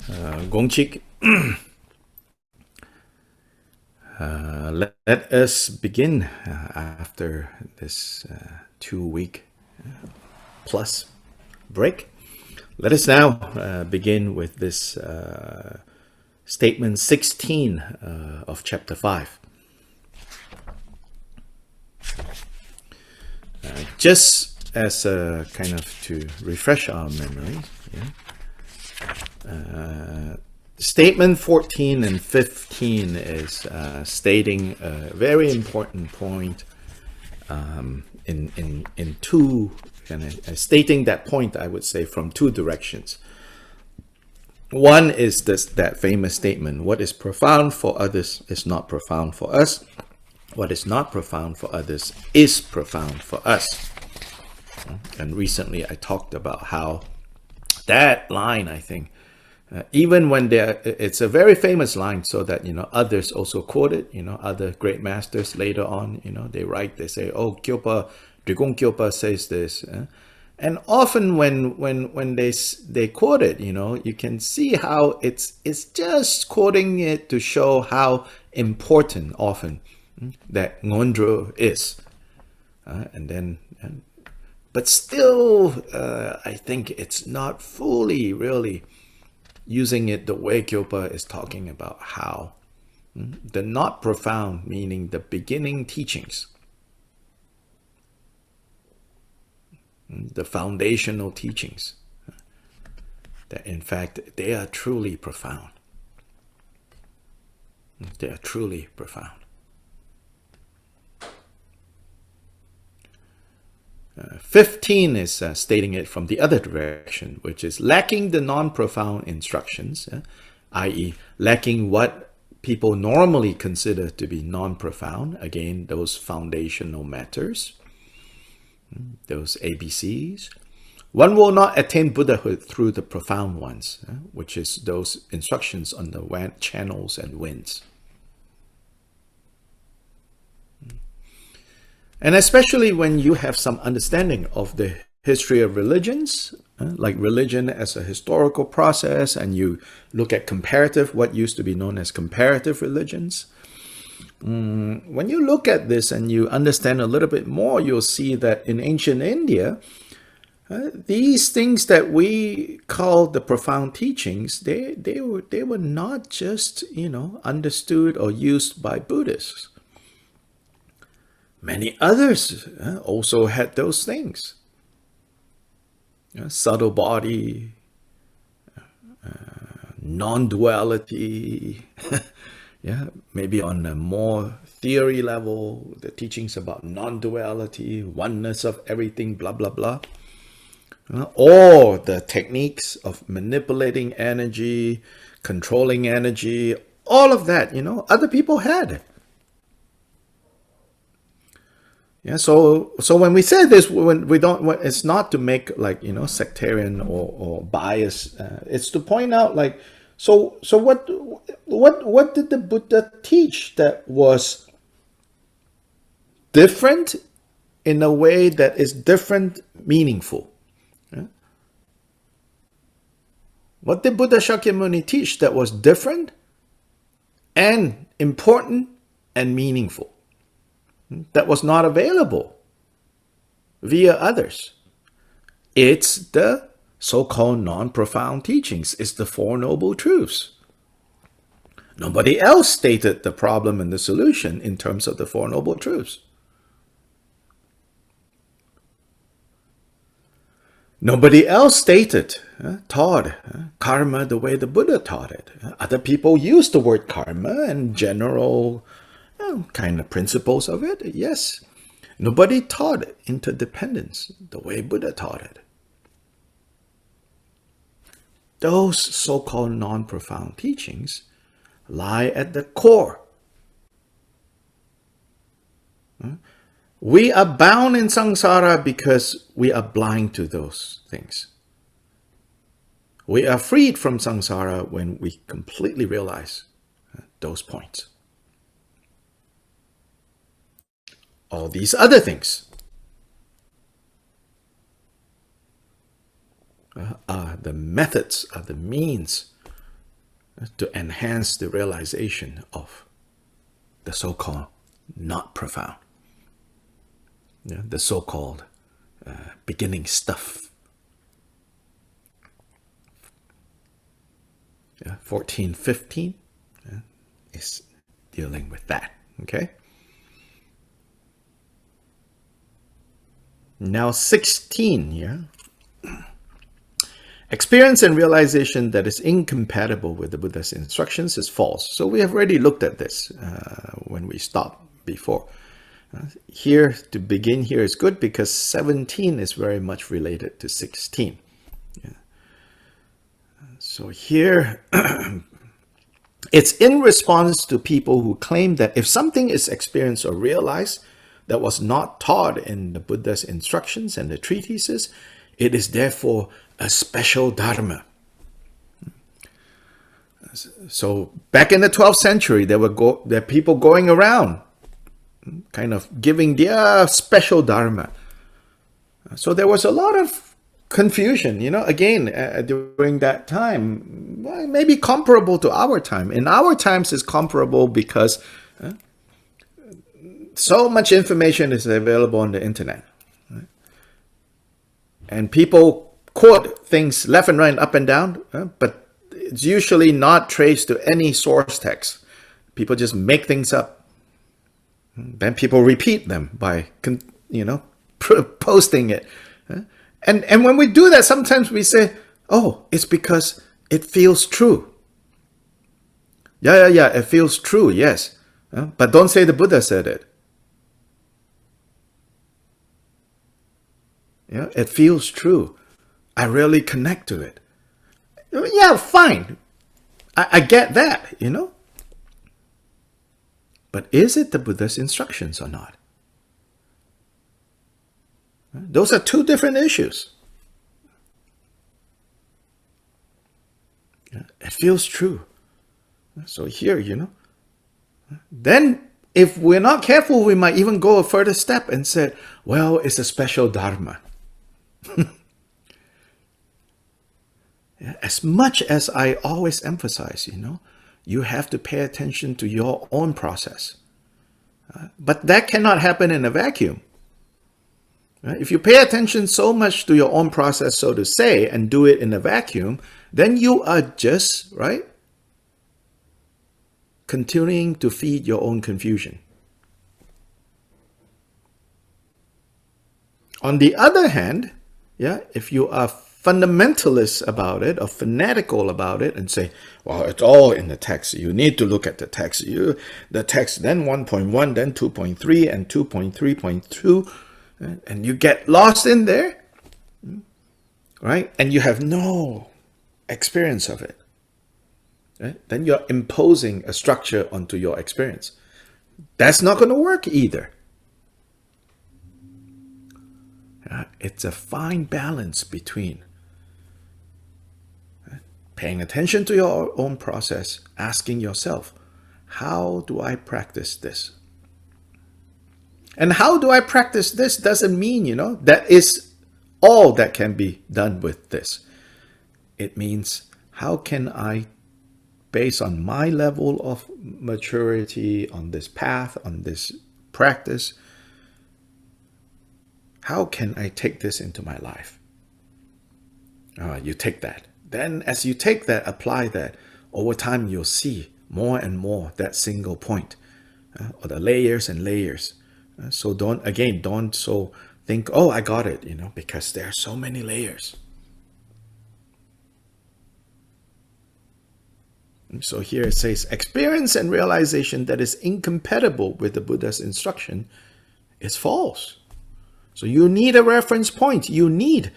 Gongchik, let us begin after this 2 week plus break. Let us now begin with this statement 16 of chapter 5. Just as a kind of to refresh our memories, statement 14 and 15 is stating a very important point in two, stating that point, I would say, from two directions. One is that famous statement, what is profound for others is not profound for us. What is not profound for others is profound for us. And recently I talked about how that line, I think, even when it's a very famous line, so that, others also quote it, other great masters later on, they write, they say, oh, Kyopa, Drigong Kyopa says this. And often when they quote it, you can see how it's just quoting it to show how important often that Ngondro is. But still, I think it's not fully really using it the way Kyopa is talking about how the not profound, meaning the beginning teachings, the foundational teachings, that in fact they are truly profound. They are truly profound. 15 is stating it from the other direction, which is lacking the non-profound instructions, i.e. lacking what people normally consider to be non-profound, again, those foundational matters, those ABCs. One will not attain Buddhahood through the profound ones, which is those instructions on the channels and winds. And especially when you have some understanding of the history of religions, like religion as a historical process, and you look at comparative, what used to be known as comparative religions. When you look at this and you understand a little bit more, you'll see that in ancient India, these things that we call the profound teachings, they were not just, understood or used by Buddhists. Many others also had those things. Subtle body, non-duality, maybe on a more theory level, the teachings about non-duality, oneness of everything, blah, blah, blah. Or the techniques of manipulating energy, controlling energy, all of that, other people had. Yeah, so when we say this, when we don't, it's not to make sectarian or bias. It's to point out so what did the Buddha teach that was different in a way that is different, meaningful? Yeah? What did Buddha Shakyamuni teach that was different and important and meaningful? That was not available via others. It's the so-called non-profound teachings. It's the Four Noble Truths. Nobody else stated the problem and the solution in terms of the Four Noble Truths. Nobody else taught karma the way the Buddha taught it. Other people used the word karma and general kind of principles of it, yes. Nobody taught interdependence the way Buddha taught it. Those so-called non-profound teachings lie at the core. We are bound in samsara because we are blind to those things. We are freed from samsara when we completely realize those points. All these other things are the methods, are the means to enhance the realization of the so-called not profound, the so-called beginning stuff. 1415 is dealing with that. Okay. Now 16, experience and realization that is incompatible with the Buddha's instructions is false. So we have already looked at this when we stopped before. Here, to begin here is good because 17 is very much related to 16. So here, it's in response to people who claim that if something is experienced or realized that was not taught in the Buddha's instructions and the treatises, it is therefore a special dharma. So back in the 12th century, there were people going around kind of giving their special dharma. So there was a lot of confusion, again, during that time, maybe comparable to our time. In our times, it's comparable because so much information is available on the internet. Right? And people quote things left and right, up and down, but it's usually not traced to any source text. People just make things up. Then people repeat them by, posting it. And when we do that, sometimes we say, oh, it's because it feels true. Yeah, it feels true, yes. But don't say the Buddha said it. It feels true. I really connect to it. Yeah, fine. I get that, But is it the Buddha's instructions or not? Those are two different issues. It feels true. So here, then if we're not careful, we might even go a further step and say, well, it's a special dharma. As much as I always emphasize, you have to pay attention to your own process. But that cannot happen in a vacuum. If you pay attention so much to your own process, so to say, and do it in a vacuum, then you are just, continuing to feed your own confusion. On the other hand, if you are fundamentalist about it or fanatical about it and say, well, it's all in the text. You need to look at the text. The text, then 1.1, then 2.3, and 2.3.2. And you get lost in there, right? And you have no experience of it. Right? Then you're imposing a structure onto your experience. That's not going to work either. It's a fine balance between paying attention to your own process, asking yourself, how do I practice this? And how do I practice this doesn't mean, that is all that can be done with this. It means, how can I, based on my level of maturity, on this path, on this practice, how can I take this into my life? You take that. Then as you take that, apply that, over time you'll see more and more that single point, or the layers and layers. So don't think, oh, I got it, because there are so many layers. And so here it says, experience and realization that is incompatible with the Buddha's instruction is false. So you need a reference point. You need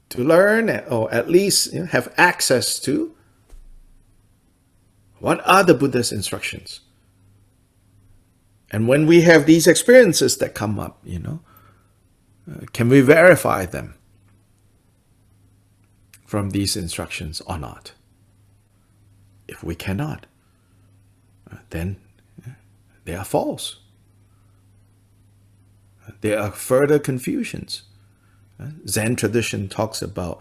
to learn, or at least have access to, what are the Buddha's instructions. And when we have these experiences that come up, can we verify them from these instructions or not? If we cannot, then they are false. There are further confusions. Zen tradition talks about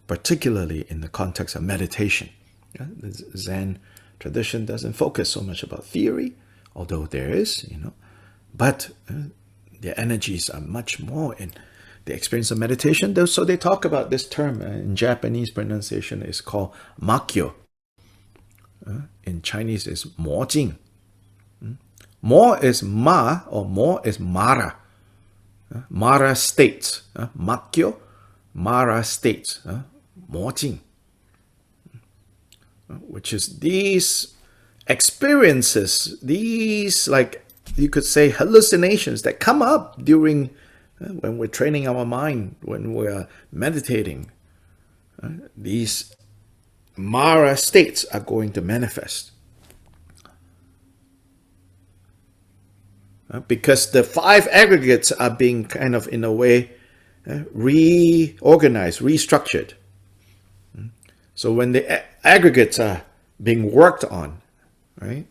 particularly in the context of meditation. The Zen tradition doesn't focus so much about theory, although there is, but the energies are much more in the experience of meditation. So they talk about this term in Japanese pronunciation is called makyo. In Chinese is mo jing. Mo is ma or mo is mara. Mara states. Makyo, mara states. Mo jing. Which is these experiences, these, like you could say, hallucinations that come up during when we're training our mind, when we're meditating. These Mara states are going to manifest. Because the 5 aggregates are being kind of, in a way, reorganized, restructured. So when the aggregates are being worked on, right?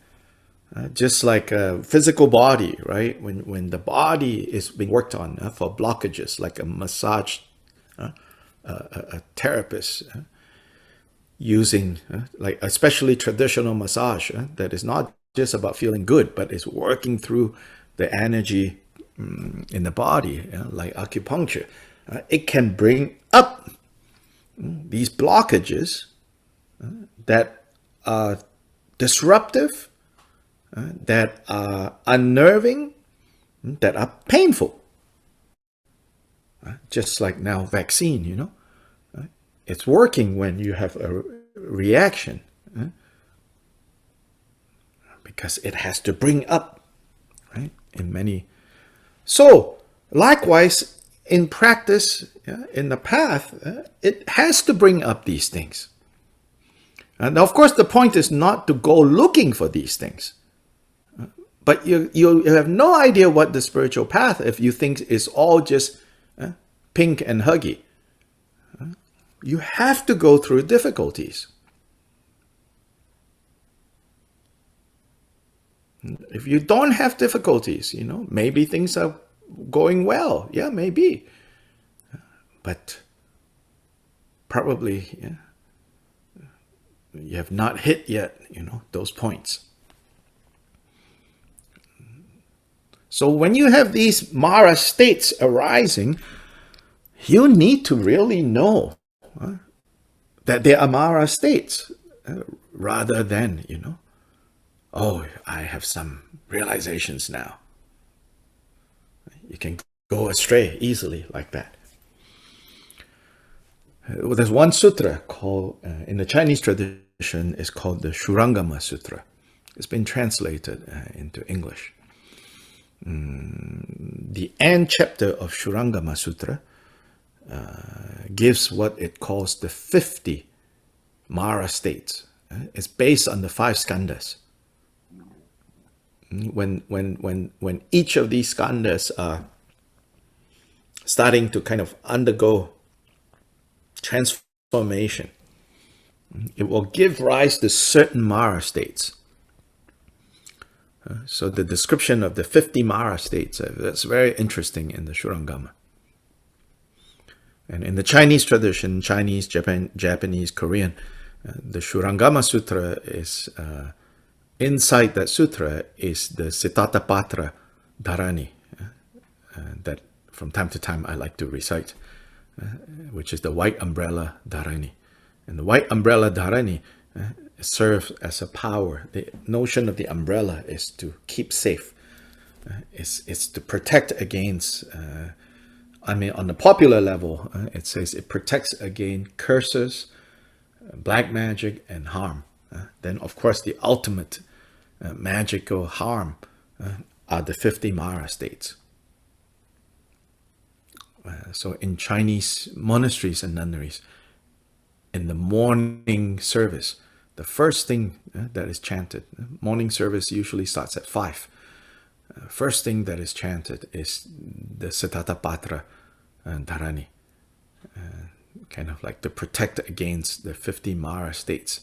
Just like a physical body, right? When the body is being worked on for blockages, like a massage, a therapist using, like especially traditional massage, that is not just about feeling good, but is working through the energy in the body, like acupuncture. It can bring up these blockages that are disruptive, that are unnerving, that are painful. Just like now vaccine, it's working when you have a reaction, because it has to bring up, right? In many. So likewise, in practice, in the path, it has to bring up these things. And of course, the point is not to go looking for these things. But you have no idea what the spiritual path, if you think is all just pink and huggy. You have to go through difficulties. If you don't have difficulties, maybe things are going well. Yeah, maybe. But probably you have not hit yet, those points. So when you have these Mara states arising, you need to really know that they are Mara states, rather than, oh, I have some realizations now. You can go astray easily like that. There's one sutra called, in the Chinese tradition, is called the Shurangama Sutra. It's been translated into English. The end chapter of Shurangama Sutra gives what it calls the 50 Mara states. It's based on the 5 skandhas. When each of these skandhas are starting to kind of undergo transformation, it will give rise to certain Mara states. So the description of the 50 Mara states, that's very interesting in the Shurangama. And in the Chinese tradition, Chinese, Japanese, Korean, the Shurangama Sutra is, inside that sutra is the Siddhatapatra Dharani, that from time to time I like to recite, which is the white umbrella Dharani. And the white umbrella Dharani serves as a power. The notion of the umbrella is to keep safe. It's to protect against, on the popular level, it says it protects against curses, black magic, and harm. Then, of course, the ultimate magical harm are the 50 Mara states. So in Chinese monasteries and nunneries, in the morning service, the first thing that is chanted, morning service usually starts at 5. First thing that is chanted is the Siddhatapatra Dharani, kind of like to protect against the 50 Mara states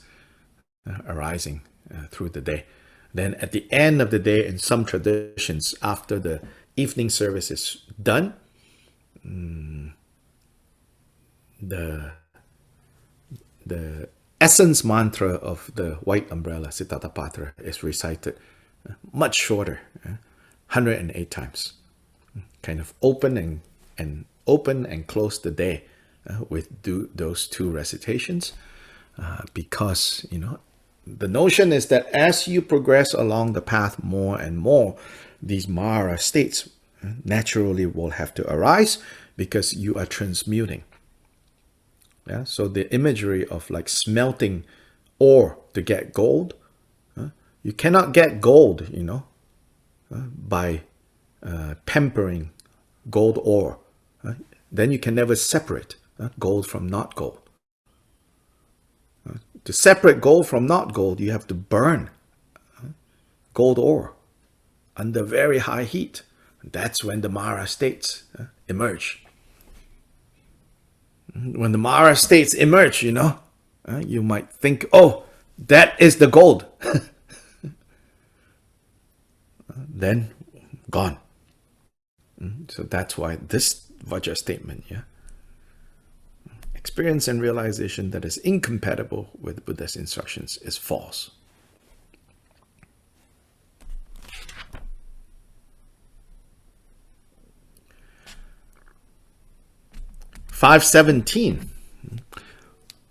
arising through the day. Then at the end of the day, in some traditions, after the evening service is done, the the essence mantra of the white umbrella, Siddhartha is recited much shorter, 108 times. Kind of open and close the day with those two recitations, because the notion is that as you progress along the path more and more, these Mara states naturally will have to arise because you are transmuting. Yeah, so the imagery of like smelting ore to get gold, you cannot get gold, by pampering gold ore. Then you can never separate gold from not gold. To separate gold from not gold, you have to burn gold ore under very high heat. That's when the Mara states emerge. When the Mara states emerge, you might think, oh, that is the gold. Then gone. So that's why this Vajra statement, experience and realization that is incompatible with Buddha's instructions is false. (517).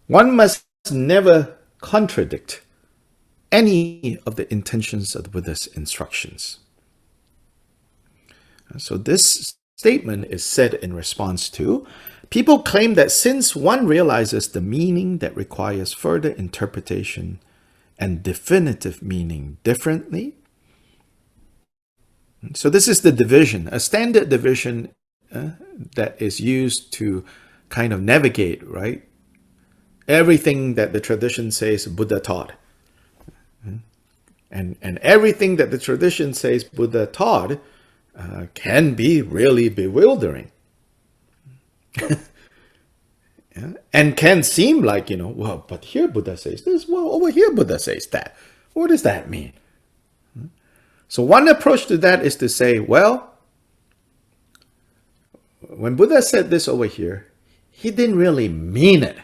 One must never contradict any of the intentions of the Buddha's instructions. So this statement is said in response to people claim that since one realizes the meaning that requires further interpretation and definitive meaning differently. So this is the division, a standard division that is used to kind of navigate, right? Everything that the tradition says Buddha taught. And everything that the tradition says Buddha taught can be really bewildering. And can seem like, well, but here Buddha says this, well, over here Buddha says that. What does that mean? So one approach to that is to say, well, when Buddha said this over here, he didn't really mean it.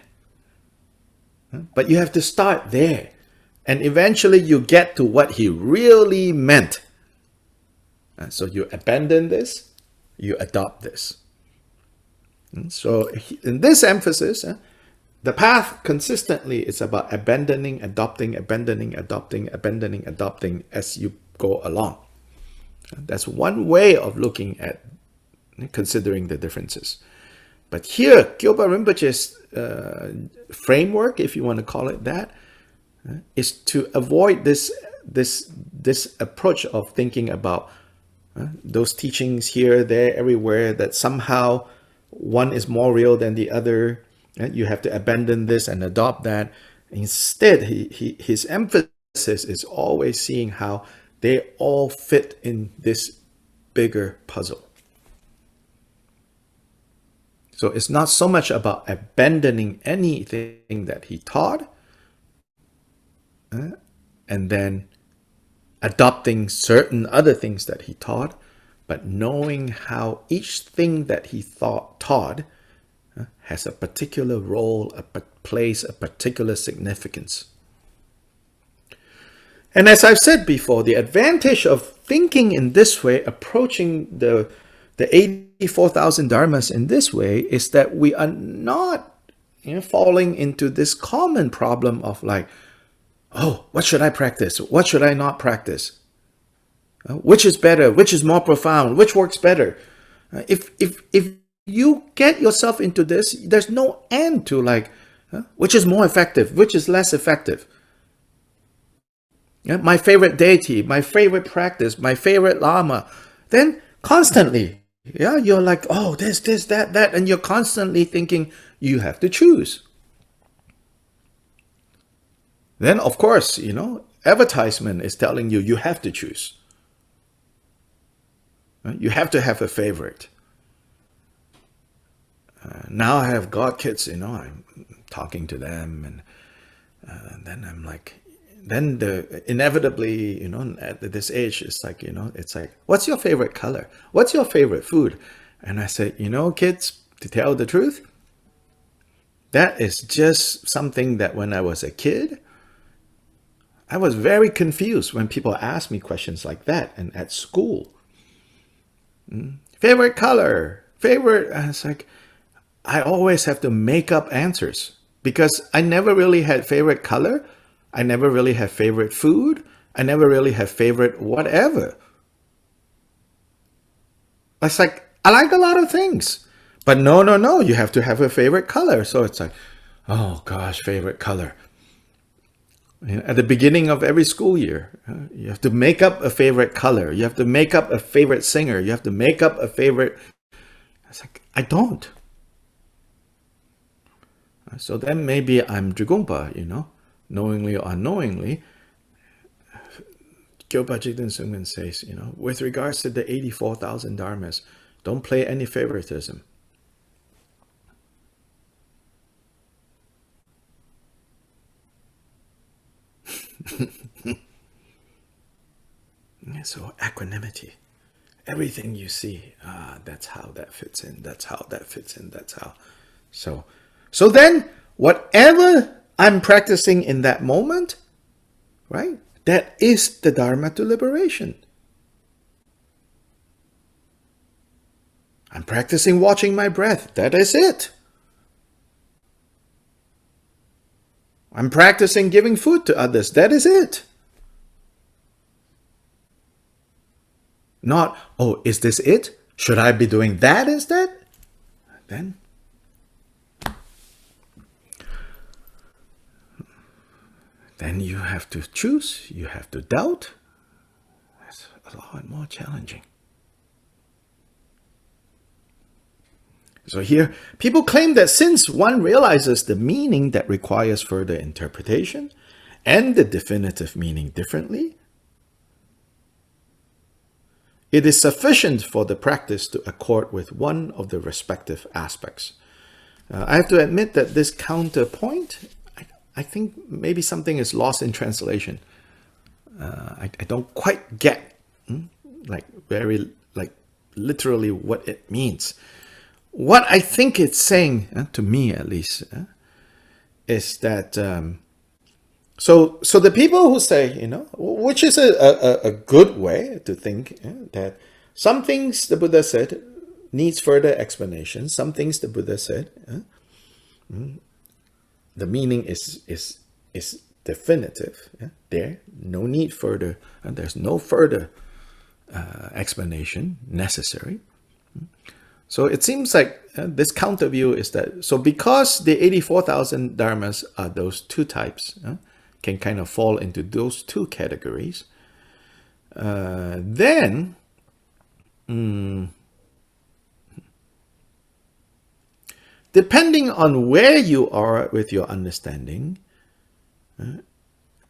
But you have to start there. And eventually you get to what he really meant. So you abandon this, you adopt this. So in this emphasis, the path consistently is about abandoning, adopting, abandoning, adopting, abandoning, adopting as you go along. That's one way of looking at considering the differences. But here, Kyoba Rinpoche's framework, if you want to call it that, is to avoid this approach of thinking about those teachings here, there, everywhere, that somehow one is more real than the other. You have to abandon this and adopt that. Instead, his emphasis is always seeing how they all fit in this bigger puzzle. So it's not so much about abandoning anything that he taught and then adopting certain other things that he taught, but knowing how each thing that he taught has a particular role, plays a particular significance. And as I've said before, the advantage of thinking in this way, approaching the 84,000 dharmas in this way, is that we are not falling into this common problem of like, oh, what should I practice? What should I not practice? Which is better? Which is more profound? Which works better? If you get yourself into this, there's no end to like, which is more effective? Which is less effective? My favorite deity, my favorite practice, my favorite lama. Then constantly, you're like, oh, this, that, and you're constantly thinking you have to choose. Then, of course, advertisement is telling you you have to choose. You have to have a favorite. Now I have god kids, I'm talking to them, and then I'm like, then inevitably, at this age, it's like, it's like, what's your favorite color? What's your favorite food? And I said, kids, to tell the truth, That is just something that when I was a kid, I was very confused when people asked me questions like that and at school. Favorite color, favorite, and it's like, I always have to make up answers because I never really had favorite color. I never really had favorite food. I never really had favorite whatever. It's like, I like a lot of things, but no, you have to have a favorite color. So it's like, oh gosh, favorite color. At the beginning of every school year, you have to make up a favorite color. You have to make up a favorite singer. You have to make up a favorite. It's like, I don't. So then maybe I'm Dragompa, knowingly or unknowingly. Gyopa Jigten Sungmin says, with regards to the 84,000 dharmas, don't play any favoritism. So equanimity, everything you see, that's how that fits in. That's how that fits in. That's how. So then whatever I'm practicing in that moment, right? That is the Dharma to liberation. I'm practicing watching my breath. That is it. I'm practicing giving food to others. That is it. Not, oh, is this it? Should I be doing that instead? Then you have to choose, you have to doubt. That's a lot more challenging. So here, people claim that since one realizes the meaning that requires further interpretation and the definitive meaning differently, it is sufficient for the practice to accord with one of the respective aspects. I have to admit that this counterpoint, I think maybe something is lost in translation. I don't quite get, very literally what it means. What I think it's saying, to me at least, is that so the people who say, which is a good way to think, that some things the Buddha said needs further explanation. Some things the Buddha said, the meaning is definitive. There, no need further, and there's no further explanation necessary. So it seems like this counter view is that, so because the 84,000 dharmas are those two types, can kind of fall into those two categories, then depending on where you are with your understanding,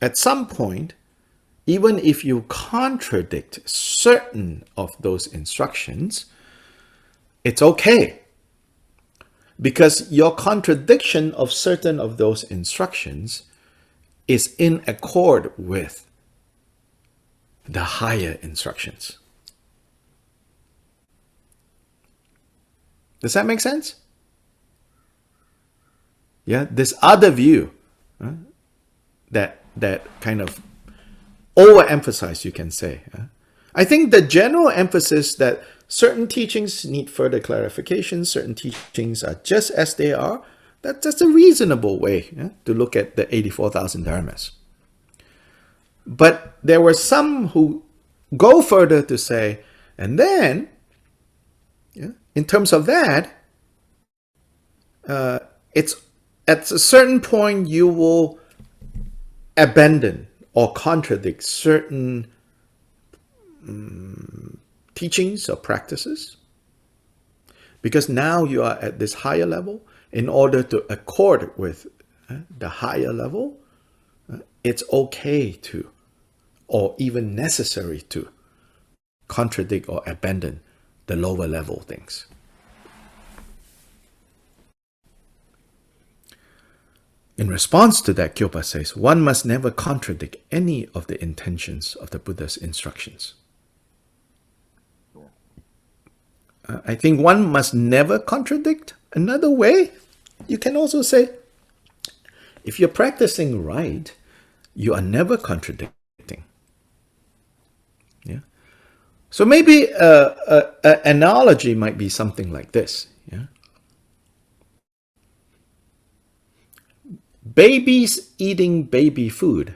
at some point, even if you contradict certain of those instructions, it's okay. Because your contradiction of certain of those instructions is in accord with the higher instructions. Does that make sense? Yeah, this other view that kind of overemphasized, you can say. I think the general emphasis that certain teachings need further clarification, certain teachings are just as they are, that's a reasonable way to look at the 84,000 dharmas. But there were some who go further to say, and then, in terms of that, it's at a certain point you will abandon or contradict certain teachings or practices, because now you are at this higher level. In order to accord with the higher level, it's okay to, or even necessary to, contradict or abandon the lower level things. In response to that, Kyopa says, one must never contradict any of the intentions of the Buddha's instructions. I think one must never contradict another way You can also say, if you're practicing right, you are never contradicting. Yeah. So maybe an analogy might be something like this. Yeah. Babies eating baby food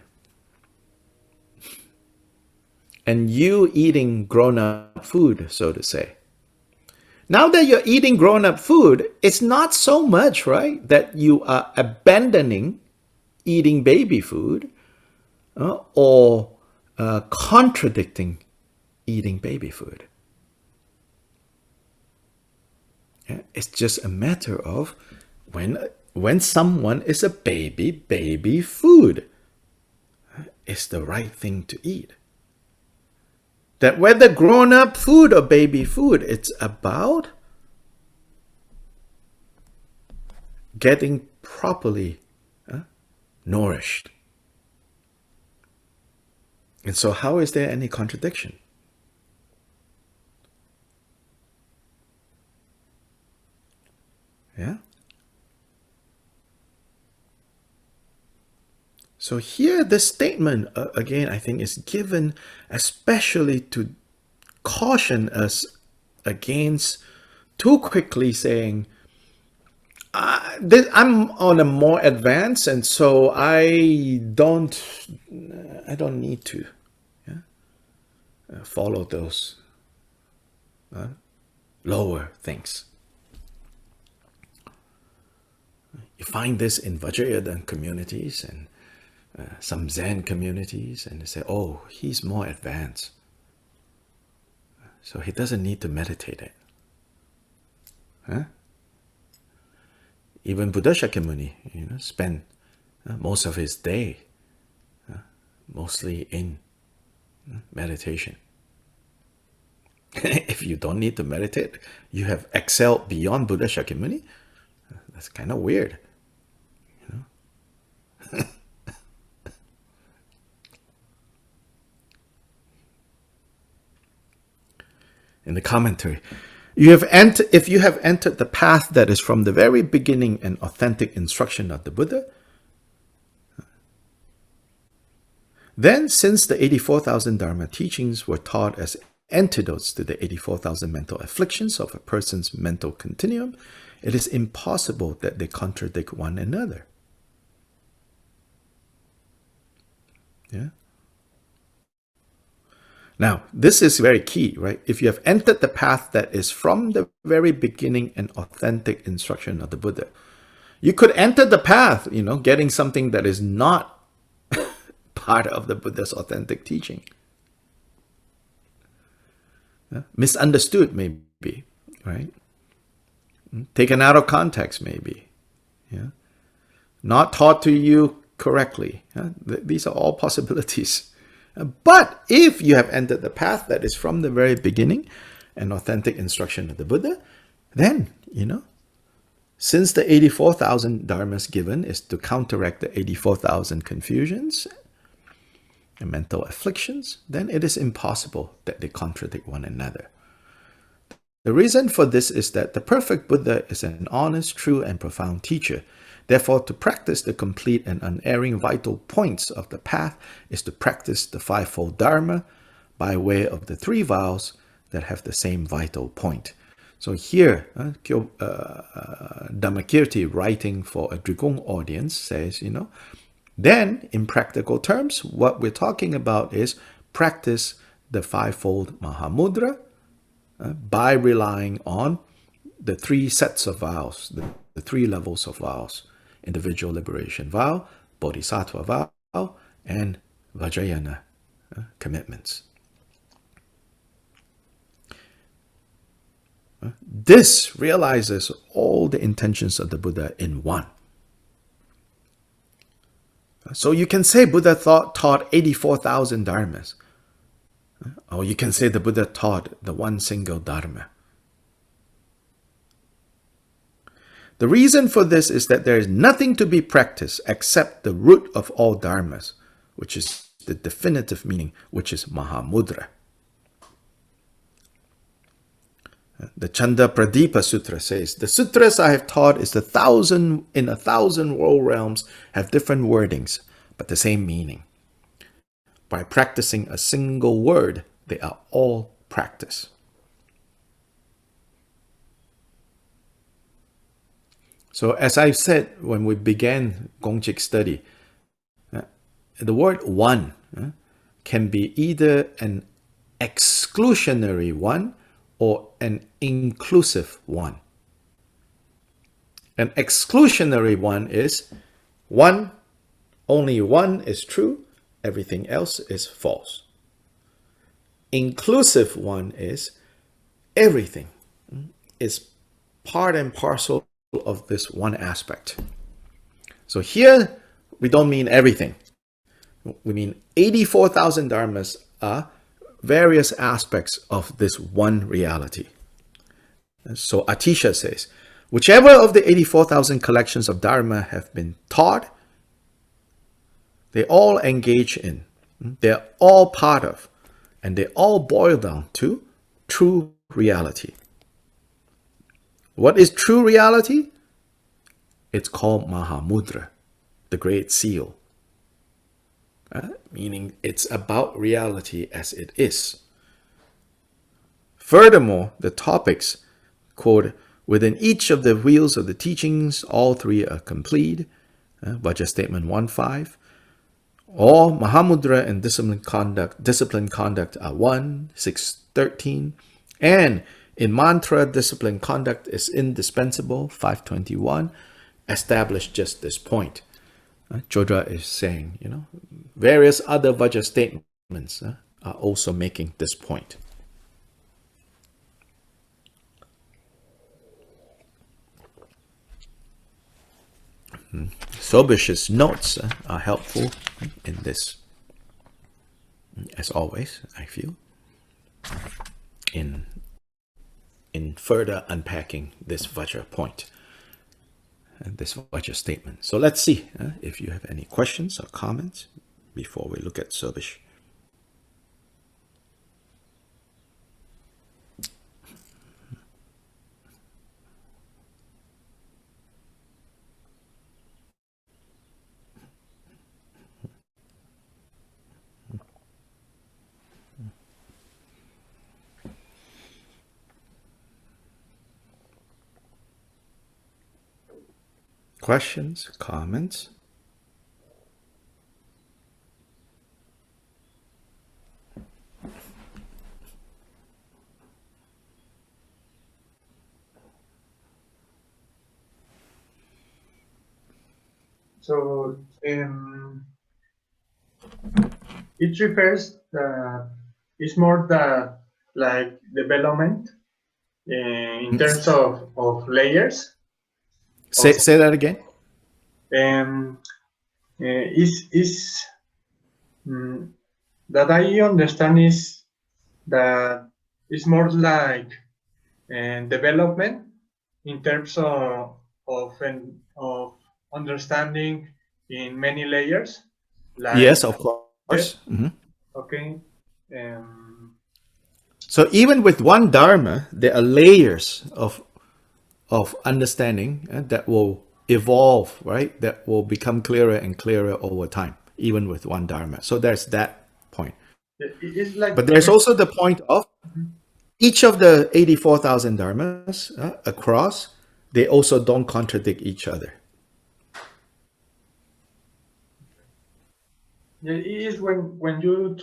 and you eating grown-up food, so to say. Now that you're eating grown-up food, it's not so much, right, that you are abandoning eating baby food or contradicting eating baby food. Yeah? It's just a matter of when someone is a baby food is the right thing to eat. That whether grown-up food or baby food, it's about getting properly nourished. And so how is there any contradiction? Yeah? So here, this statement, again, I think is given especially to caution us against too quickly saying, I'm on a more advanced, and so I don't need to follow those lower things. You find this in Vajrayana communities and some Zen communities, and they say, oh, he's more advanced, so he doesn't need to meditate it. Huh? Even Buddha Shakyamuni, spent most of his day mostly in meditation. If you don't need to meditate, you have excelled beyond Buddha Shakyamuni. That's kind of weird. In the commentary, if you have entered the path that is from the very beginning an authentic instruction of the Buddha, then since the 84,000 Dharma teachings were taught as antidotes to the 84,000 mental afflictions of a person's mental continuum, it is impossible that they contradict one another. Yeah. Now, this is very key, right? If you have entered the path that is from the very beginning an authentic instruction of the Buddha, you could enter the path, getting something that is not part of the Buddha's authentic teaching. Yeah? Misunderstood, maybe, right? Taken out of context, maybe. Yeah? Not taught to you correctly. Yeah? These are all possibilities. But if you have entered the path that is from the very beginning, an authentic instruction of the Buddha, then, since the 84,000 dharmas given is to counteract the 84,000 confusions and mental afflictions, then it is impossible that they contradict one another. The reason for this is that the perfect Buddha is an honest, true, and profound teacher. Therefore, to practice the complete and unerring vital points of the path is to practice the fivefold Dharma by way of the three vows that have the same vital point. So here, Dhammakirti, writing for a Drigong audience, says, then in practical terms, what we're talking about is practice the fivefold Mahamudra by relying on the three sets of vows, the three levels of vows. Individual liberation vow, bodhisattva vow, and Vajrayana commitments. This realizes all the intentions of the Buddha in one. So you can say Buddha taught 84,000 dharmas. Or you can say the Buddha taught the one single dharma. The reason for this is that there is nothing to be practiced except the root of all dharmas, which is the definitive meaning, which is Mahamudra. The Chanda Pradipa Sutra says, the sutras I have taught is in 1,000 world realms have different wordings, but the same meaning. By practicing a single word, they are all practice. So as I said when we began Gongchik study, the word one can be either an exclusionary one or an inclusive one. An exclusionary one is one, only one is true, everything else is false. Inclusive one is everything is part and parcel of this one aspect. So here we don't mean everything. We mean 84,000 dharmas are various aspects of this one reality. So Atisha says, whichever of the 84,000 collections of dharma have been taught, they all engage in, they're all part of, and they all boil down to true reality. What is true reality? It's called Mahamudra, the Great Seal. Meaning it's about reality as it is. Furthermore, the topics, quote, within each of the wheels of the teachings, all three are complete. Vajra Statement 1.5. All Mahamudra and disciplined conduct are one, 6.13. And in mantra, disciplined conduct is indispensable, 5.21. Establish just this point. Chodra is saying, various other Vajra statements are also making this point. Sobish's notes are helpful in this, as always, I feel, in further unpacking this Vajra point. This Vajra statement. So let's see if you have any questions or comments before we look at Sobish. Questions, comments? So it refers it's more the like development in terms of layers. Say that again. That I understand is that it's more like development in terms of understanding in many layers. Like, yes, of course. Yes. Okay. So even with one dharma, there are layers of understanding that will evolve, right? That will become clearer and clearer over time, even with one dharma. So there's that point. It's like, but there's also the point of each of the 84,000 dharmas across, they also don't contradict each other. It is when you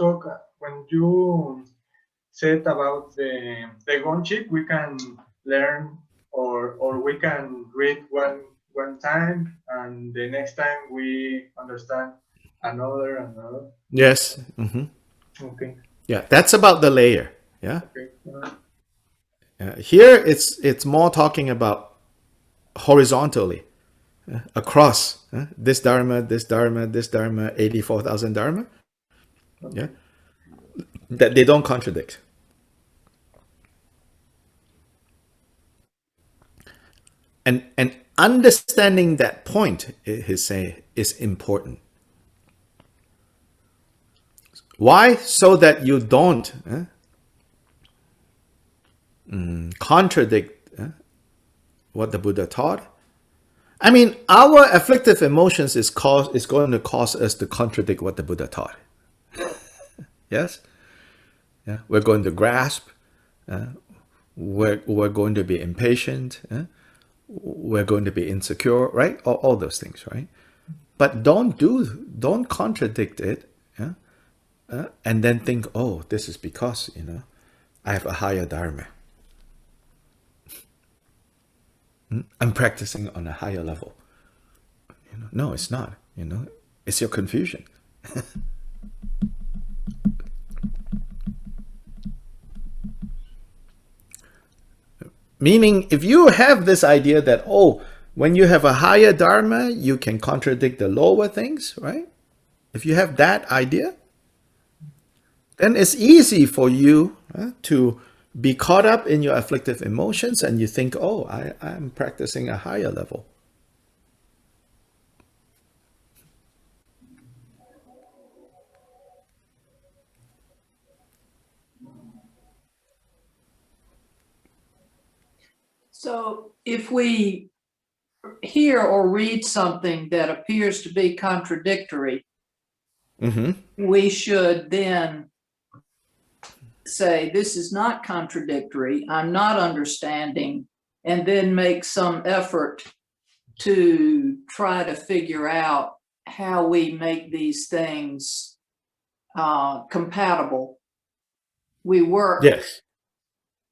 said about the Gongchik, we can learn or we can read one time, and the next time we understand another. Yes. Okay. Yeah, that's about the layer. Yeah. Okay. Here it's more talking about horizontally across this dharma, this dharma, this dharma, 84,000 dharma. Okay. Yeah, that they don't contradict. And understanding that point, he say, is important. Why? So that you don't contradict what the Buddha taught. I mean, our afflictive emotions is going to cause us to contradict what the Buddha taught. Yes? Yeah, we're going to grasp. We're going to be impatient. We're going to be insecure, right? All those things, right? But don't contradict it, yeah? And then think, oh, this is because, I have a higher dharma. I'm practicing on a higher level. No, it's not. It's your confusion. Meaning, if you have this idea that, oh, when you have a higher dharma, you can contradict the lower things, right? If you have that idea, then it's easy for you to be caught up in your afflictive emotions, and you think, oh, I'm practicing a higher level. So if we hear or read something that appears to be contradictory, we should then say, this is not contradictory, I'm not understanding, and then make some effort to try to figure out how we make these things compatible. We work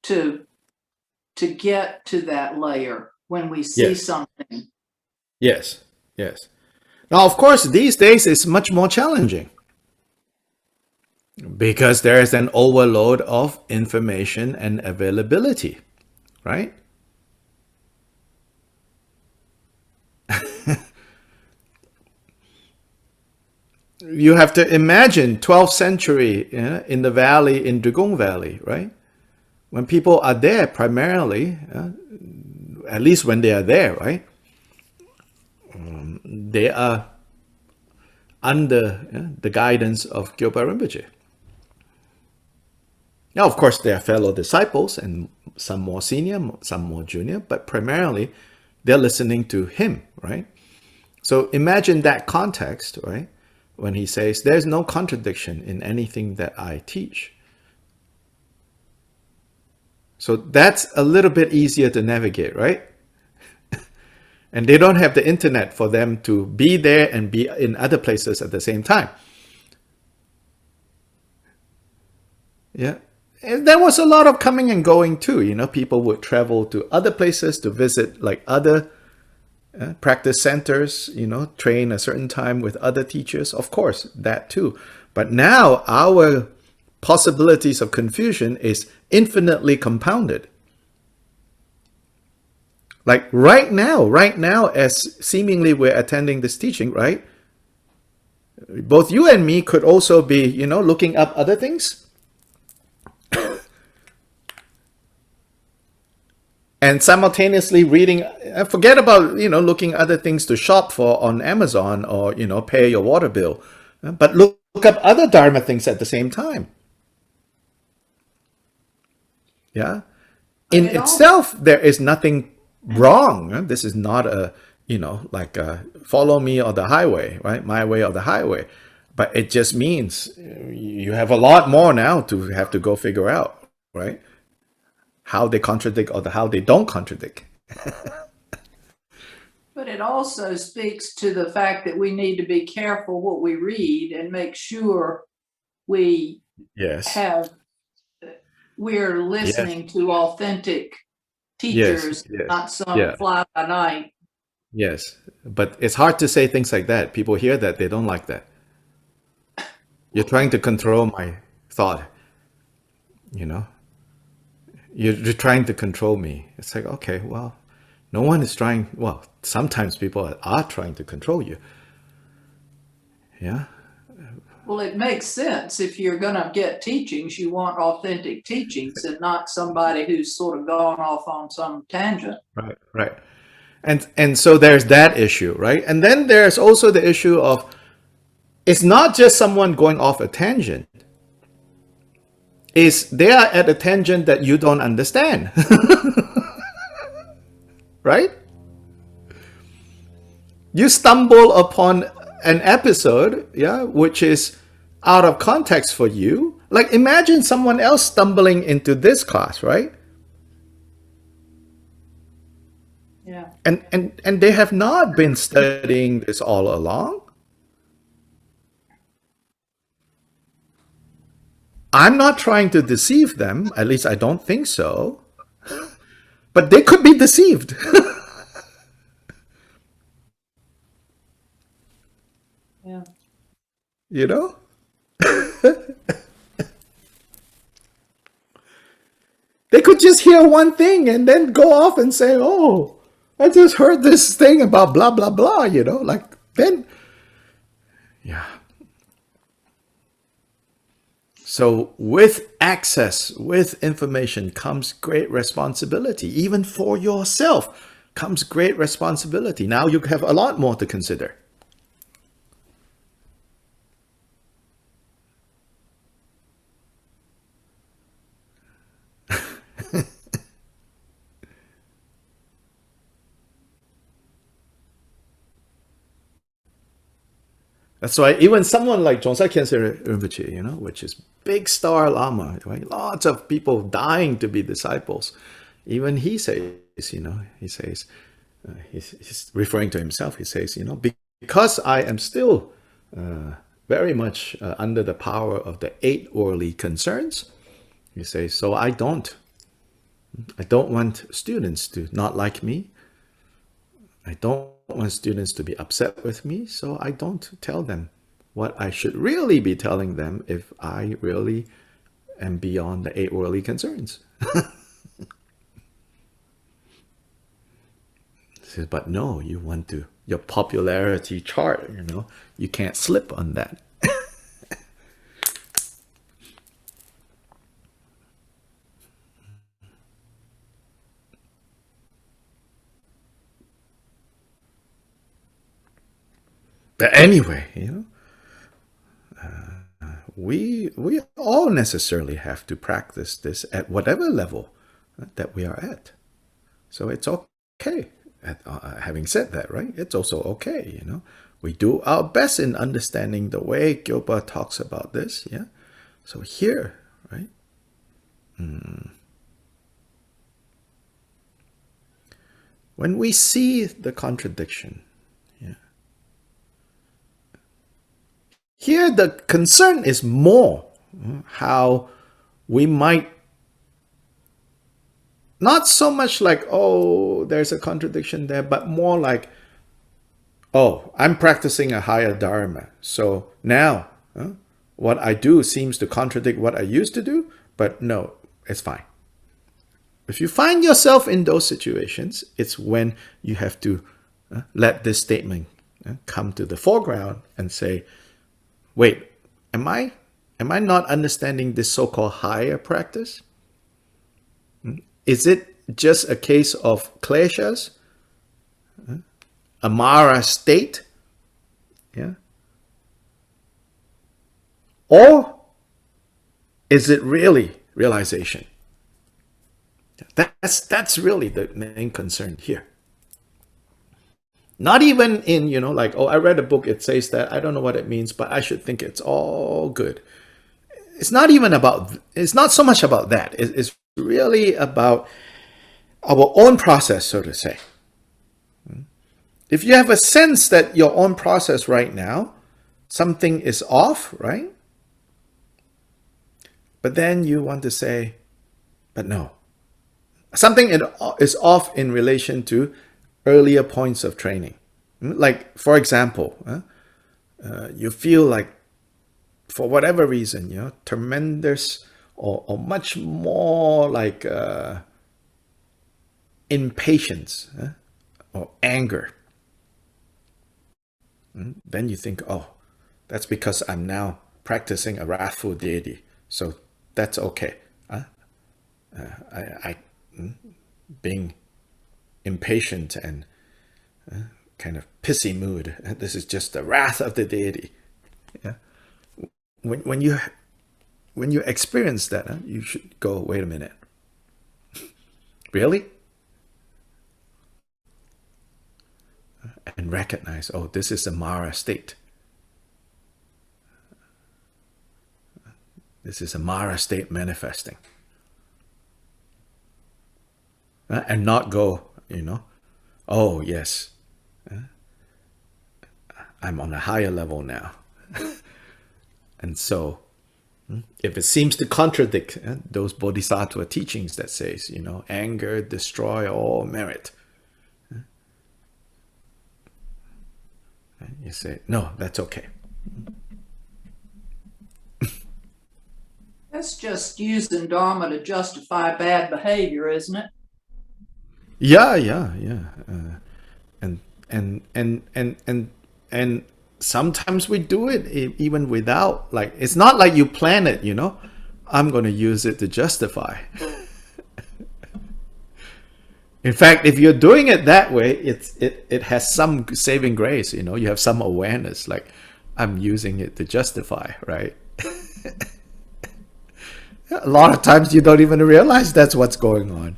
to get to that layer when we see something. Yes. Now, of course, these days it's much more challenging because there is an overload of information and availability, right? You have to imagine 12th century in the valley, in Dugong Valley, right? When people are there primarily, at least when they are there, right? They are under the guidance of Gyalpa Rinpoche. Now, of course, they are fellow disciples, and some more senior, some more junior, but primarily they're listening to him, right? So imagine that context, right? When he says, there's no contradiction in anything that I teach. So that's a little bit easier to navigate, right? And they don't have the internet for them to be there and be in other places at the same time. Yeah. And there was a lot of coming and going too. People would travel to other places to visit like other practice centers, train a certain time with other teachers. Of course, that too. But now our possibilities of confusion is infinitely compounded. Like right now, as seemingly we're attending this teaching, right? Both you and me could also be, looking up other things. And simultaneously reading, forget about, looking other things to shop for on Amazon or, pay your water bill. But look up other Dharma things at the same time. Yeah. In itself, there is nothing wrong. This is not a, like a follow me or the highway, right? My way or the highway. But it just means you have a lot more now to have to go figure out, right? How they contradict or how they don't contradict. But it also speaks to the fact that we need to be careful what we read and make sure we we're listening to authentic teachers, not some fly by night. Yes, but it's hard to say things like that. People hear that, they don't like that. You're trying to control my thought, You're trying to control me. It's like, okay, well, no one is trying. Well, sometimes people are trying to control you. Yeah. Well, it makes sense. If you're going to get teachings, you want authentic teachings and not somebody who's sort of gone off on some tangent. Right. And so there's that issue, right? And then there's also the issue of, it's not just someone going off a tangent. is they are at a tangent that you don't understand. Right? You stumble upon an episode, yeah, which is out of context for you. Like imagine someone else stumbling into this class, right? Yeah. And they have not been studying this all along. I'm not trying to deceive them, at least I don't think so. But they could be deceived. Yeah. You know? They could just hear one thing and then go off and say, oh, I just heard this thing about blah, blah, blah, you know? Like, then, yeah. So with access, with information comes great responsibility. Even for yourself comes great responsibility. Now you have a lot more to consider. That's why even someone like Gongchik Rinpoche, you know, which is big star Lama, right? Lots of people dying to be disciples. Even he says, you know, he says, he's referring to himself. He says, you know, because I am still very much under the power of the 8 worldly concerns, he says, so I don't want students to not like me. I don't want students to be upset with me, so I don't tell them what I should really be telling them if I really am beyond the 8 worldly concerns. Says, but no, you want to, your popularity chart, you know, you can't slip on that. But anyway, you know, we all necessarily have to practice this at whatever level that we are at. So it's okay. Having said that, right, it's also okay, you know. We do our best in understanding the way Gyopa talks about this, yeah. So here, right, when we see the contradiction, here, the concern is more how we might not so much like, oh, there's a contradiction there, but more like, oh, I'm practicing a higher dharma. So now what I do seems to contradict what I used to do, but no, it's fine. If you find yourself in those situations, it's when you have to let this statement come to the foreground and say, wait, am I not understanding this so-called higher practice? Is it just a case of kleshas, a Mara state, yeah? Or is it really realization? That's really the main concern here. Not even in, you know, like, oh, I read a book, it says that, I don't know what it means, but I should think it's all good. It's not even about, it's not so much about that. It's really about our own process, so to say. If you have a sense that your own process right now, something is off, right? But then you want to say, but no. Something is off in relation to earlier points of training. Like, for example, you feel like, for whatever reason, you know, tremendous or much more like impatience or anger. Then you think, oh, that's because I'm now practicing a wrathful deity. So that's okay. Being impatient and kind of pissy mood. This is just the wrath of the deity. Yeah. When you when you experience that, you should go, wait a minute. Really? And recognize, oh, this is a Mara state. This is a Mara state manifesting. And not go, oh, yes, I'm on a higher level now. And so, if it seems to contradict those bodhisattva teachings that says, anger destroy all merit, you say, no, that's okay. That's just using Dharma to justify bad behavior, isn't it? Yeah. And sometimes we do it even without, like, it's not like you plan it, I'm going to use it to justify. In fact, if you're doing it that way, it has some saving grace, you have some awareness, like, I'm using it to justify, right? A lot of times you don't even realize that's what's going on.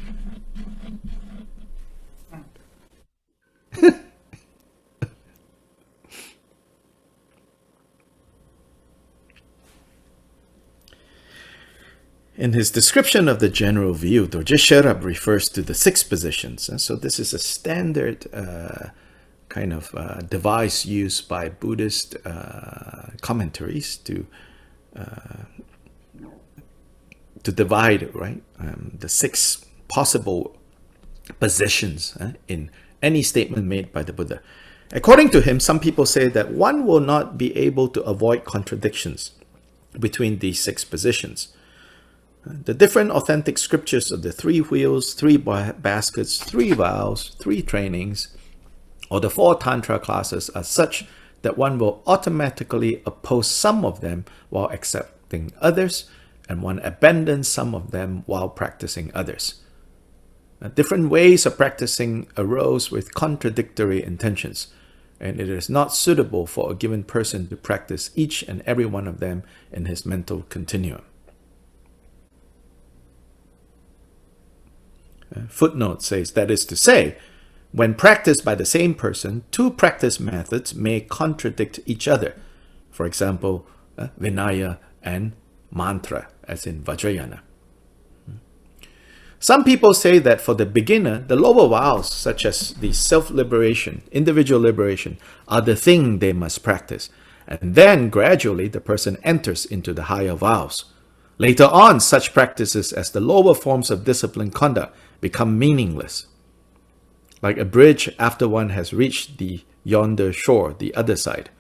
In his description of the general view, Dorje Sherab refers to the 6 positions. And so this is a standard kind of device used by Buddhist commentaries to divide, right, the 6 possible positions in any statement made by the Buddha. According to him, some people say that one will not be able to avoid contradictions between these 6 positions. The different authentic scriptures of the 3 wheels, 3 baskets, 3 vows, 3 trainings, or the 4 tantra classes are such that one will automatically oppose some of them while accepting others, and one abandons some of them while practicing others. Different ways of practicing arose with contradictory intentions, and it is not suitable for a given person to practice each and every one of them in his mental continuum. Footnote says, that is to say, when practiced by the same person, 2 practice methods may contradict each other. For example, Vinaya and mantra, as in Vajrayana. Some people say that for the beginner, the lower vows, such as the self-liberation, individual liberation, are the thing they must practice. And then gradually the person enters into the higher vows. Later on, such practices as the lower forms of disciplined conduct become meaningless. Like a bridge after one has reached the yonder shore, the other side.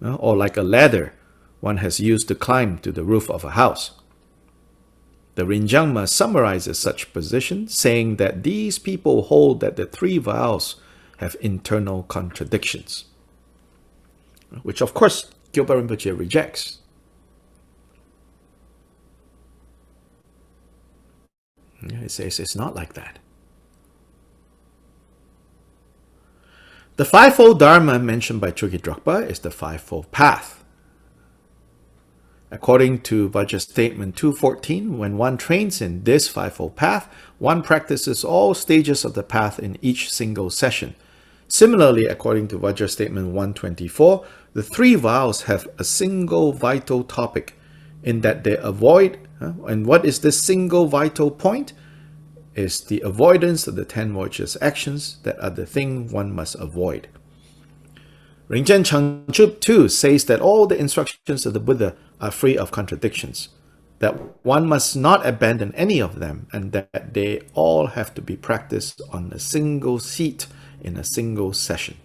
Or like a ladder one has used to climb to the roof of a house. The Rinjangma summarizes such position, saying that these people hold that the 3 vows have internal contradictions, which of course Gyalpa Rinpoche rejects. He says it's not like that. The 5-fold Dharma mentioned by Chökyi Drogpa is the 5-fold path. According to Vajra Statement 214, when one trains in this 5-fold path, one practices all stages of the path in each single session. Similarly, according to Vajra Statement 124, the 3 vows have a single vital topic in that they avoid, and what is this single vital point? Is the avoidance of the 10 virtuous actions that are the thing one must avoid. Rinchen Changchup too says that all the instructions of the Buddha are free of contradictions, that one must not abandon any of them, and that they all have to be practiced on a single seat in a single session.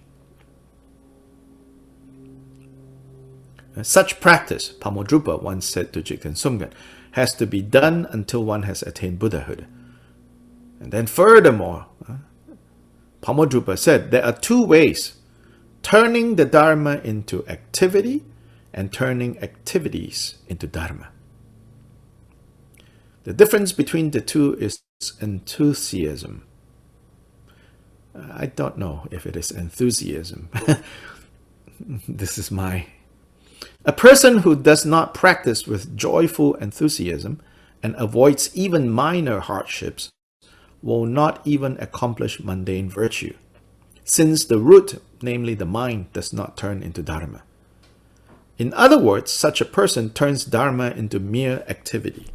Such practice, Pamodrupa once said to Jigten Sumgön, has to be done until one has attained Buddhahood. And then furthermore, Pamodrupa said there are 2 ways: turning the Dharma into activity and turning activities into Dharma. The difference between the 2 is enthusiasm. I don't know if it is enthusiasm. This is my A person who does not practice with joyful enthusiasm and avoids even minor hardships will not even accomplish mundane virtue, since the root, namely the mind, does not turn into dharma. In other words, such a person turns dharma into mere activity.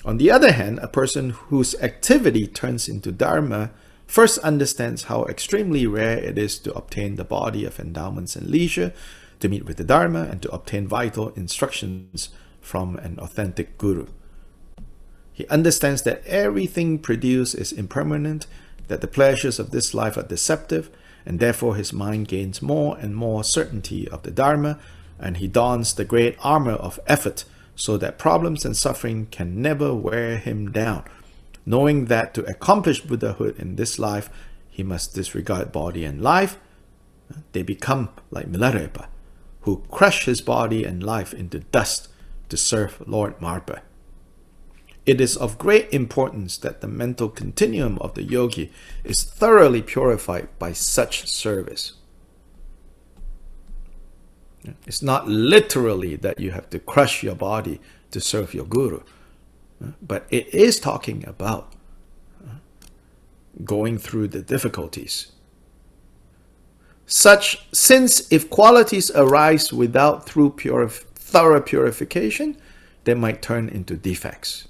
On the other hand, a person whose activity turns into dharma first understands how extremely rare it is to obtain the body of endowments and leisure, to meet with the dharma, and to obtain vital instructions from an authentic guru. He understands that everything produced is impermanent, that the pleasures of this life are deceptive, and therefore his mind gains more and more certainty of the dharma, and he dons the great armor of effort so that problems and suffering can never wear him down, knowing that to accomplish Buddhahood in this life, he must disregard body and life. They become like Milarepa, who crush his body and life into dust to serve Lord Marpa. It is of great importance that the mental continuum of the yogi is thoroughly purified by such service. It's not literally that you have to crush your body to serve your guru, but it is talking about going through the difficulties. Since if qualities arise without thorough purification, they might turn into defects.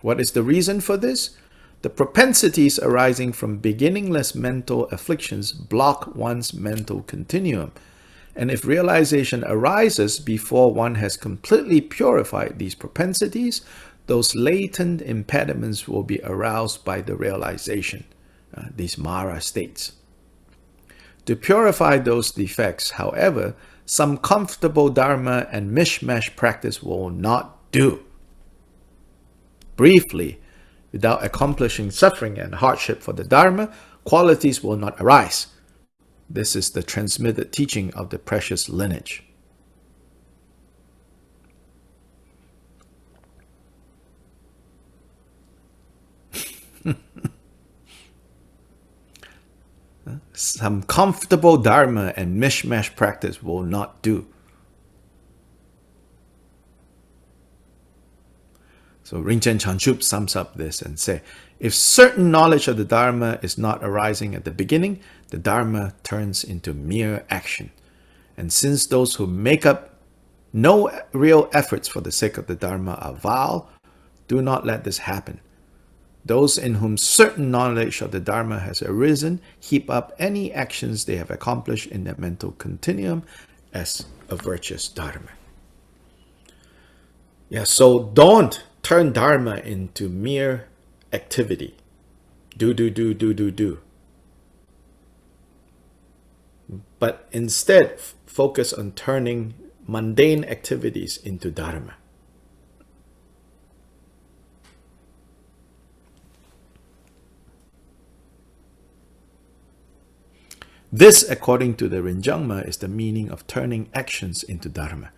What is the reason for this? The propensities arising from beginningless mental afflictions block one's mental continuum. And if realization arises before one has completely purified these propensities, those latent impediments will be aroused by the realization, these Mara states. To purify those defects, however, some comfortable dharma and mishmash practice will not do. Briefly, without accomplishing suffering and hardship for the dharma, qualities will not arise. This is the transmitted teaching of the precious lineage. Some comfortable dharma and mishmash practice will not do. So Rinchen Chanchup sums up this and say, if certain knowledge of the dharma is not arising at the beginning, the dharma turns into mere action. And since those who make up no real efforts for the sake of the dharma are vile, do not let this happen. Those in whom certain knowledge of the dharma has arisen heap up any actions they have accomplished in their mental continuum as a virtuous dharma. Yeah, so don't turn dharma into mere activity. Do. But instead, focus on turning mundane activities into dharma. This, according to the Rinjangma, is the meaning of turning actions into dharma.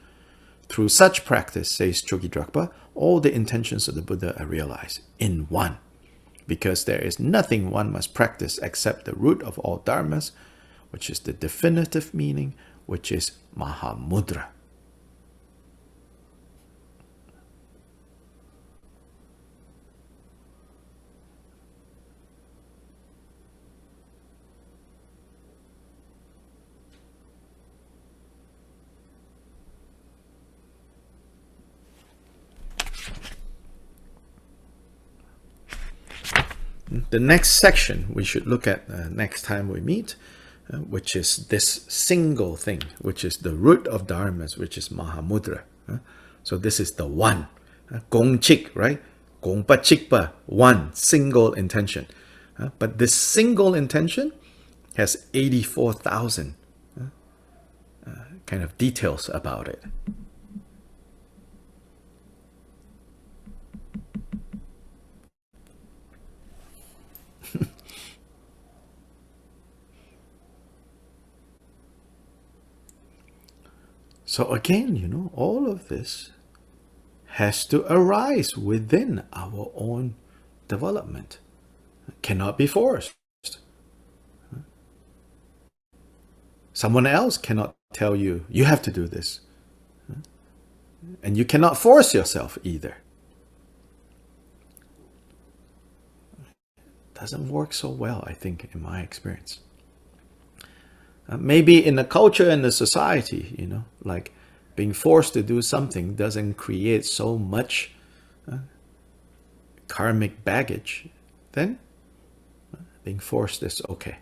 Through such practice, says Chogidrakpa, all the intentions of the Buddha are realized in one, because there is nothing one must practice except the root of all dharmas, which is the definitive meaning, which is Mahamudra. The next section we should look at next time we meet, which is this single thing, which is the root of dharmas, which is Mahamudra. So this is the one. Gongchik, right? Gongpachikpa, one, single intention. But this single intention has 84,000 kind of details about it. So again, all of this has to arise within our own development. It cannot be forced. Someone else cannot tell you, you have to do this. And you cannot force yourself either. Doesn't work so well, I think, in my experience. Maybe in the culture and the society, you know, like being forced to do something doesn't create so much karmic baggage, then being forced is okay.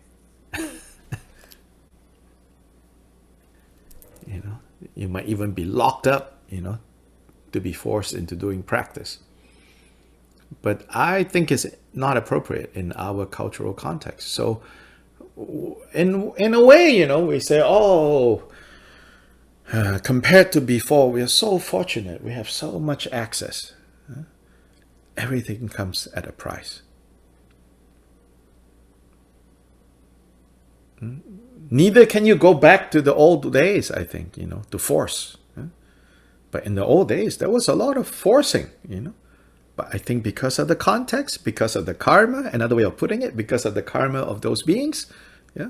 You know, you might even be locked up, you know, to be forced into doing practice. But I think it's not appropriate in our cultural context. So in a way, you know, we say, oh, compared to before, we are so fortunate. We have so much access. Everything comes at a price. Neither can you go back to the old days, I think, you know, to force. But in the old days, there was a lot of forcing, you know. But I think because of the context, because of the karma, another way of putting it, because of the karma of those beings, yeah,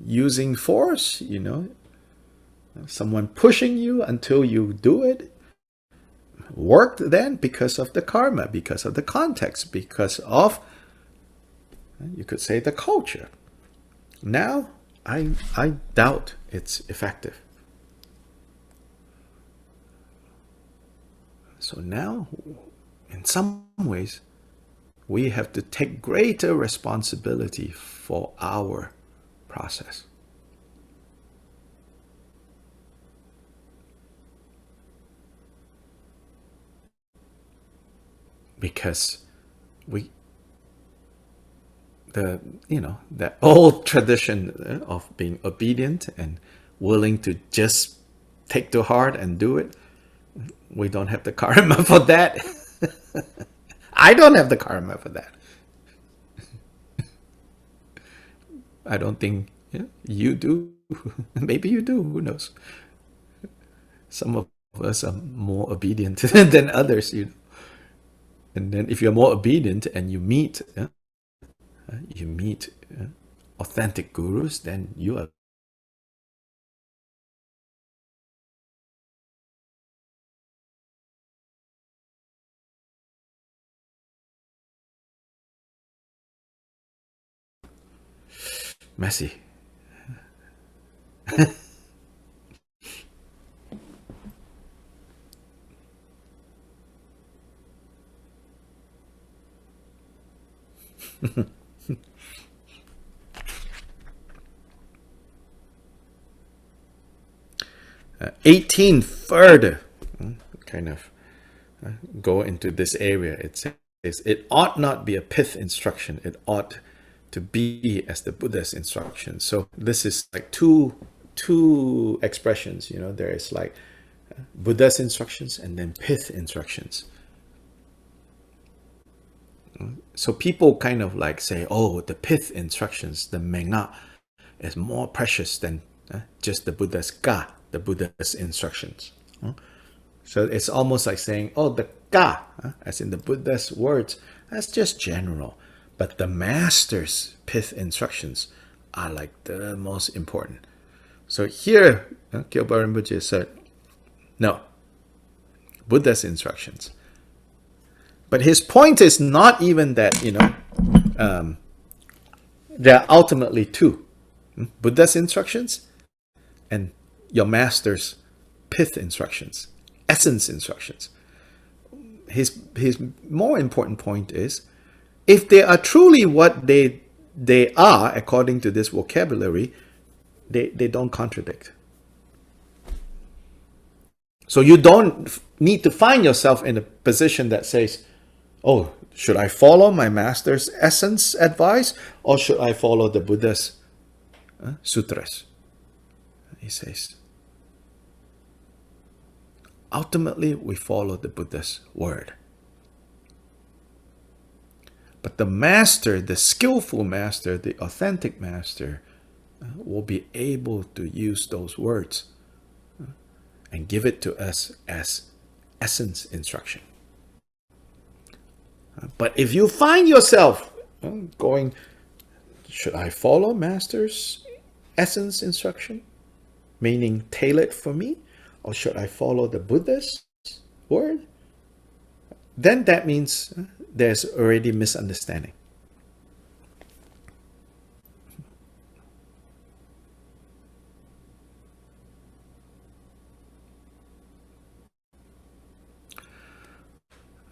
using force, you know, someone pushing you until you do it, worked then because of the karma, because of the context, because of, you could say, the culture. Now, I doubt it's effective. So now, in some ways, we have to take greater responsibility for our process. Because that old tradition of being obedient and willing to just take to heart and do it, we don't have the karma for that. I don't have the karma for that. I don't think you do. Maybe you do. Who knows? Some of us are more obedient than others, you know. And then if you're more obedient and you meet authentic gurus, then you are messy. 18 further kind of go into this area. It says it ought not be a pith instruction. It ought to be as the Buddha's instruction. So this is like two expressions, you know. There is like Buddha's instructions and then pith instructions. So people kind of like say, oh, the pith instructions, the menga, is more precious than just the Buddha's ka, the Buddha's instructions. So it's almost like saying, oh, the ka, as in the Buddha's words, that's just general. But the master's pith instructions are like the most important. So here, Kyobwa Rinpoche said, no, Buddha's instructions. But his point is not even that, you know, there are ultimately two. Buddha's instructions and your master's pith instructions, essence instructions. His more important point is, if they are truly what they are, according to this vocabulary, they don't contradict. So you don't need to find yourself in a position that says, oh, should I follow my master's essence advice or should I follow the Buddha's sutras? He says, ultimately, we follow the Buddha's word. But the master, the skillful master, the authentic master, will be able to use those words and give it to us as essence instruction. But if you find yourself going, should I follow master's essence instruction, meaning tailored for me, or should I follow the Buddha's word? Then that means there's already misunderstanding.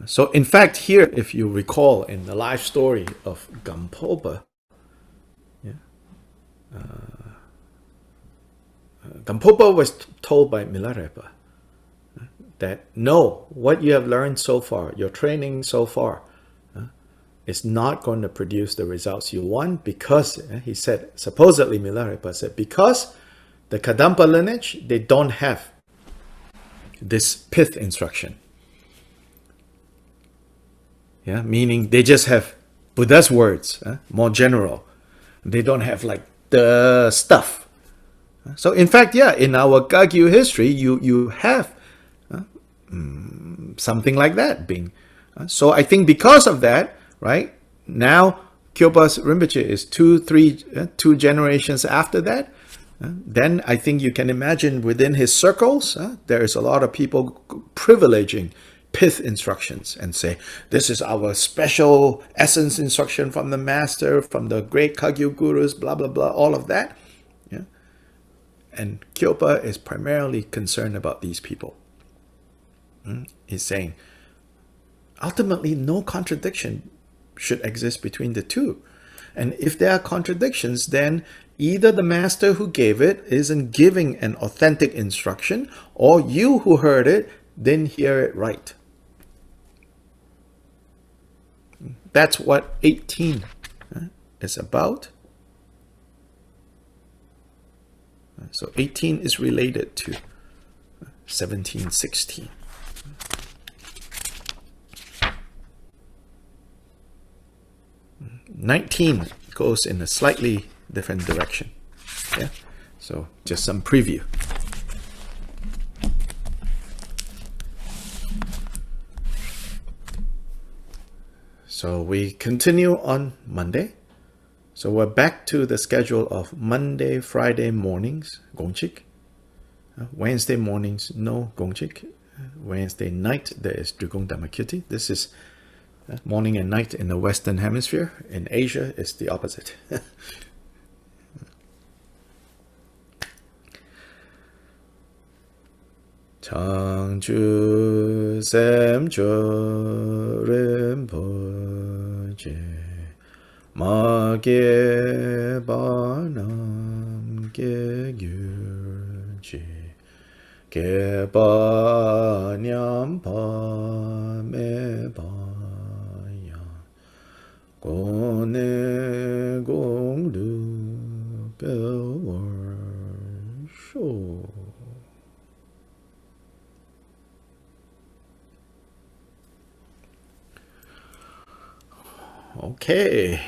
So in fact, here, if you recall in the life story of Gampopa, Gampopa was told by Milarepa that no, what you have learned so far, your training so far, is not going to produce the results you want because, he said, supposedly Milarepa said, because the Kadampa lineage, they don't have this pith instruction. Yeah, meaning they just have Buddha's words, more general. They don't have like the stuff. So in fact, yeah, in our Kagyu history, you have something like that being. So I think because of that, right, now Kyopa's Rinpoche is two generations after that. Then I think you can imagine within his circles, there is a lot of people privileging pith instructions and say, this is our special essence instruction from the master, from the great Kagyu gurus, blah, blah, blah, all of that. Yeah. And Kyopa is primarily concerned about these people. He's saying, ultimately, no contradiction should exist between the two. And if there are contradictions, then either the master who gave it isn't giving an authentic instruction, or you who heard it didn't hear it right. That's what 18 is about. So 18 is related to 17, 16. "19 goes in a slightly different direction. Yeah. So just some preview. So we continue on Monday. So we're back to the schedule of Monday, Friday mornings, Gongchik. Wednesday mornings, no Gongchik. Wednesday night, there is Drigong Dhammakyuti. This is morning and night in the Western Hemisphere. In Asia, it's the opposite. Changchu Semcho Rinpoche Ma Ge Banam Ge Gyurche Ge Ba Nyam Pa Me Ba Ya Go Ne Gong Lu Bel War Shou. Okay,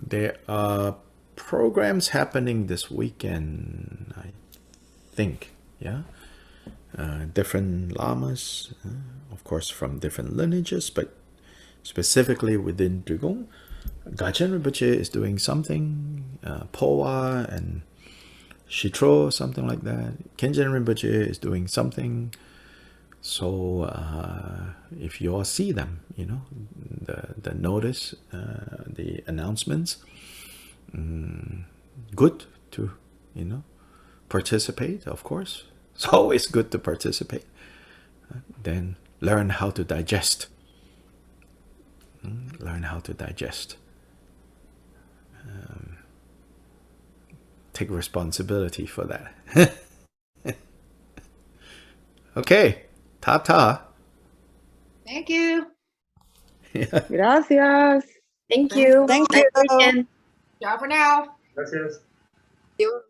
there are programs happening this weekend, I think, yeah. Different lamas, of course, from different lineages, but specifically within Drigong. Gachen Rinpoche is doing something, Powa and Shitro, something like that. Kenjen Rinpoche is doing something. So if you all see them, you know, the notice, the announcements, good to, you know, participate, of course. It's always good to participate. Then learn how to digest. Learn how to digest. Take responsibility for that. Okay. Ta-ta. Thank you. Yeah. Gracias. Thank you. Thank you. Ciao for now. Gracias. Adiós.